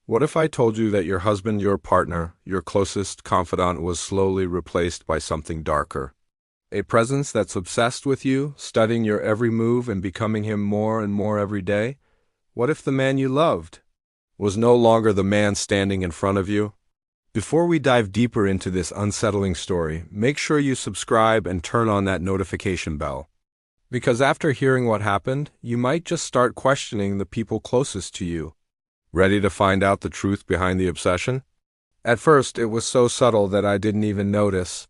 What if I told you that your husband, your partner, your closest confidant was slowly replaced by something darker? A presence that's obsessed with you, studying your every move and becoming him more and more every day? What if the man you loved was no longer the man standing in front of you? Before we dive deeper into this unsettling story, make sure you subscribe and turn on that notification bell. Because after hearing what happened, you might just start questioning the people closest to you. Ready to find out the truth behind the obsession? At first, it was so subtle that I didn't even notice.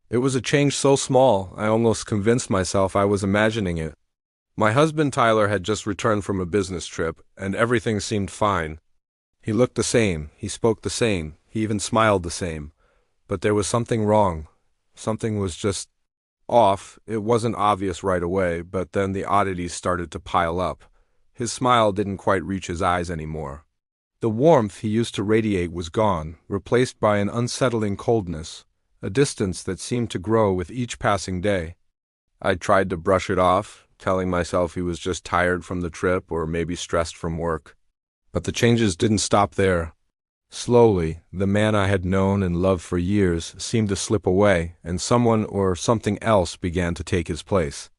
It was a change so small, I almost convinced myself I was imagining it. My husband Tyler had just returned from a business trip, and everything seemed fine. He looked the same, he spoke the same, he even smiled the same. But there was something wrong. Something was just off. It wasn't obvious right away, but then the oddities started to pile up. His smile didn't quite reach his eyes anymore. The warmth he used to radiate was gone, replaced by an unsettling coldness, a distance that seemed to grow with each passing day. I tried to brush it off, telling myself he was just tired from the trip or maybe stressed from work. But the changes didn't stop there. Slowly, the man I had known and loved for years seemed to slip away, and someone or something else began to take his place.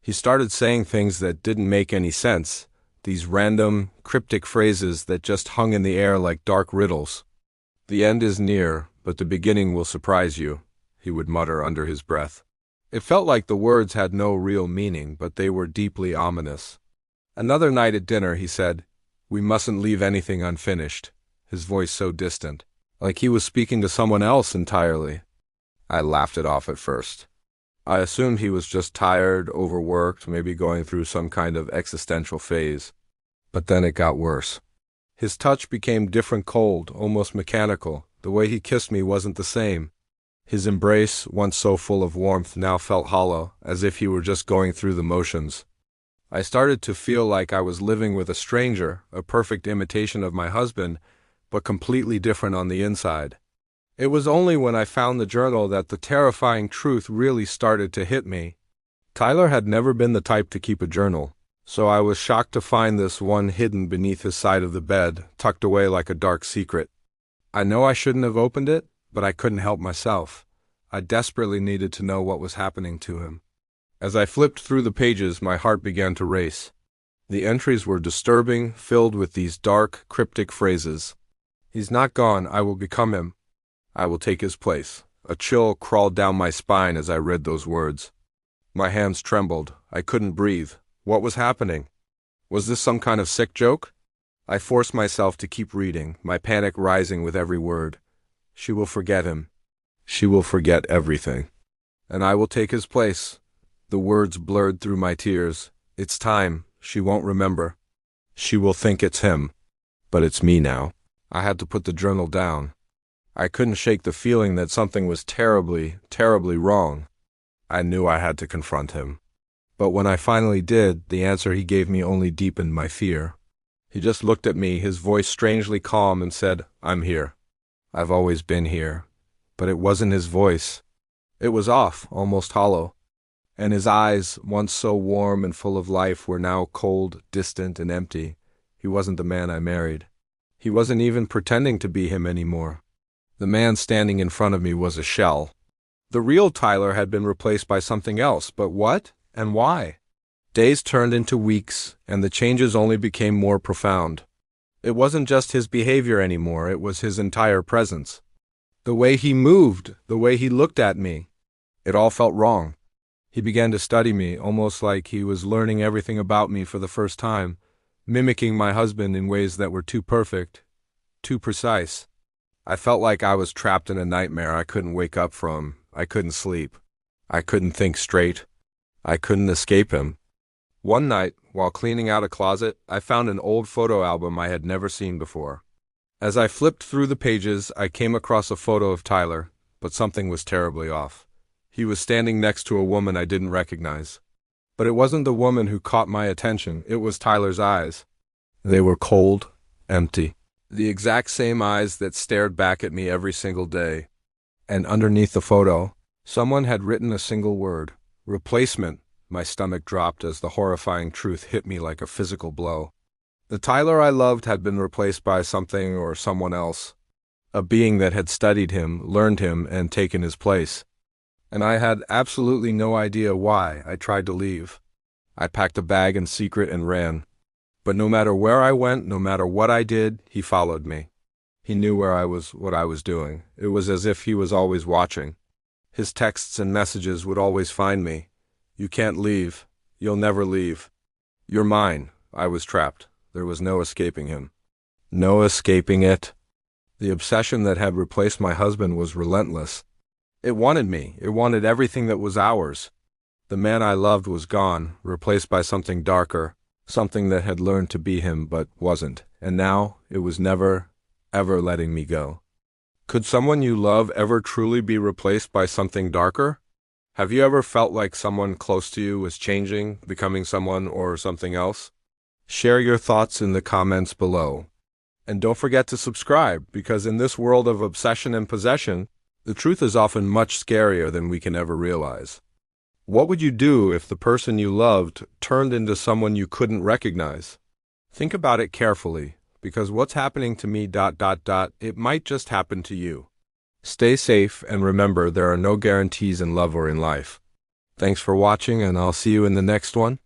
He started saying things that didn't make any sense, these random, cryptic phrases that just hung in the air like dark riddles. "The end is near, but the beginning will surprise you," he would mutter under his breath. It felt like the words had no real meaning, but they were deeply ominous. Another night at dinner, he said, "We mustn't leave anything unfinished," his voice so distant, like he was speaking to someone else entirely. I laughed it off at first. I assumed he was just tired, overworked, maybe going through some kind of existential phase. But then it got worse. His touch became different, cold, almost mechanical. The way he kissed me wasn't the same. His embrace, once so full of warmth, now felt hollow, as if he were just going through the motions. I started to feel like I was living with a stranger, a perfect imitation of my husband, but completely different on the inside. It was only when I found the journal that the terrifying truth really started to hit me. Tyler had never been the type to keep a journal, so I was shocked to find this one hidden beneath his side of the bed, tucked away like a dark secret. I know I shouldn't have opened it, but I couldn't help myself. I desperately needed to know what was happening to him. As I flipped through the pages, my heart began to race. The entries were disturbing, filled with these dark, cryptic phrases. "He's not gone, I will become him. I will take his place." A chill crawled down my spine as I read those words. My hands trembled. I couldn't breathe. What was happening? Was this some kind of sick joke? I forced myself to keep reading, my panic rising with every word. "She will forget him. She will forget everything. And I will take his place." The words blurred through my tears. "It's time. She won't remember. She will think it's him. But it's me now." I had to put the journal down. I couldn't shake the feeling that something was terribly, terribly wrong. I knew I had to confront him. But when I finally did, the answer he gave me only deepened my fear. He just looked at me, his voice strangely calm, and said, "I'm here. I've always been here." But it wasn't his voice. It was off, almost hollow. And his eyes, once so warm and full of life, were now cold, distant, and empty. He wasn't the man I married. He wasn't even pretending to be him anymore. The man standing in front of me was a shell. The real Tyler had been replaced by something else, but what and why? Days turned into weeks, and the changes only became more profound. It wasn't just his behavior anymore, it was his entire presence. The way he moved, the way he looked at me. It all felt wrong. He began to study me, almost like he was learning everything about me for the first time, mimicking my husband in ways that were too perfect, too precise. I felt like I was trapped in a nightmare I couldn't wake up from. I couldn't sleep. I couldn't think straight. I couldn't escape him. One night, while cleaning out a closet, I found an old photo album I had never seen before. As I flipped through the pages, I came across a photo of Tyler, but something was terribly off. He was standing next to a woman I didn't recognize. But it wasn't the woman who caught my attention, it was Tyler's eyes. They were cold, empty. The exact same eyes that stared back at me every single day. And underneath the photo, someone had written a single word. Replacement. My stomach dropped as the horrifying truth hit me like a physical blow. The Tyler I loved had been replaced by something or someone else, a being that had studied him, learned him, and taken his place. And I had absolutely no idea why. I tried to leave. I packed a bag in secret and ran. But no matter where I went, no matter what I did, he followed me. He knew where I was, what I was doing. It was as if he was always watching. His texts and messages would always find me. You can't leave. You'll never leave. You're mine. I was trapped. There was no escaping him. No escaping it. The obsession that had replaced my husband was relentless. It wanted me. It wanted everything that was ours. The man I loved was gone, replaced by something darker, something that had learned to be him but wasn't, and now it was never, ever letting me go. Could someone you love ever truly be replaced by something darker? Have you ever felt like someone close to you was changing, becoming someone or something else? Share your thoughts in the comments below. And don't forget to subscribe, because in this world of obsession and possession, the truth is often much scarier than we can ever realize. What would you do if the person you loved turned into someone you couldn't recognize? Think about it carefully, because what's happening to me ... it might just happen to you. Stay safe, and remember, there are no guarantees in love or in life. Thanks for watching, and I'll see you in the next one.